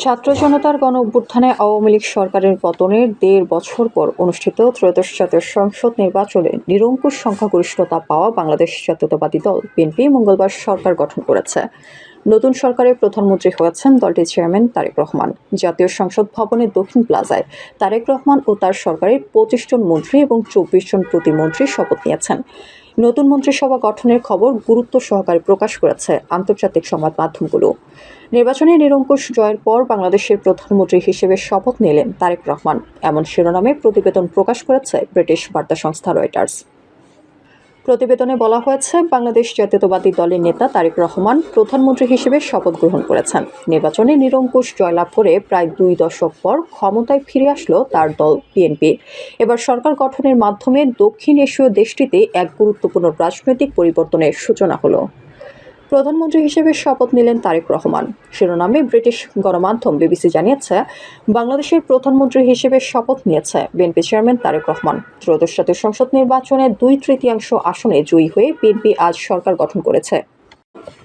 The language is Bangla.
ছাত্র জনতার গণ অভ্যুত্থানে আওয়ামী লীগ সরকারের পতনের ১.৫ বছর পর অনুষ্ঠিত ত্রয়োদশ জাতীয় সংসদ নির্বাচনে নিরঙ্কুশ সংখ্যাগরিষ্ঠতা পাওয়া বাংলাদেশ জাতীয়তাবাদী দল বিএনপি মঙ্গলবার সরকার গঠন করেছে। নতুন সরকারের প্রধানমন্ত্রী হয়েছেন দলটির চেয়ারম্যান তারেক রহমান। জাতীয় সংসদ ভবনের দক্ষিণ প্লাজায় তারেক রহমান ও তার সরকারের ২৫ জন মন্ত্রী এবং ২৪ জন প্রতিমন্ত্রী শপথ নিয়েছেন। নতুন মন্ত্রিসভা গঠনের খবর গুরুত্ব সহকারে প্রকাশ করেছে আন্তর্জাতিক সংবাদ মাধ্যমগুলো। নির্বাচনে নিরঙ্কুশ জয়ের পর বাংলাদেশের প্রধানমন্ত্রী হিসেবে শপথ নিলেন তারেক রহমান, এমন শিরোনামে প্রতিবেদন প্রকাশ করেছে ব্রিটিশ বার্তা সংস্থা রয়টার্স। প্রতিবেদনে বলা হয়েছে, বাংলাদেশ জাতীয়তাবাদী দলের নেতা তারেক রহমান প্রধানমন্ত্রী হিসেবে শপথ গ্রহণ করেছেন। নির্বাচনে নিরঙ্কুশ জয়লাভ করে প্রায় ২ দশক পর ক্ষমতায় ফিরে আসলো তার দল বিএনপি। এবার সরকার গঠনের মাধ্যমে দক্ষিণ এশীয় দেশটিতে এক গুরুত্বপূর্ণ রাজনৈতিক পরিবর্তনের সূচনা হলো। প্রধানমন্ত্রী হিসেবে শপথ নিলেন তারেক রহমান শিরোনামে ব্রিটিশ গণমাধ্যম বিবিসি জানিয়েছে, বাংলাদেশের প্রধানমন্ত্রী হিসেবে শপথ নিয়েছে বিএনপি চেয়ারম্যান তারেক রহমান। ত্রয়োদশ জাতীয় সংসদ নির্বাচনে ২/৩ আসনে জয়ী হয়ে বিএনপি আজ সরকার গঠন করেছে।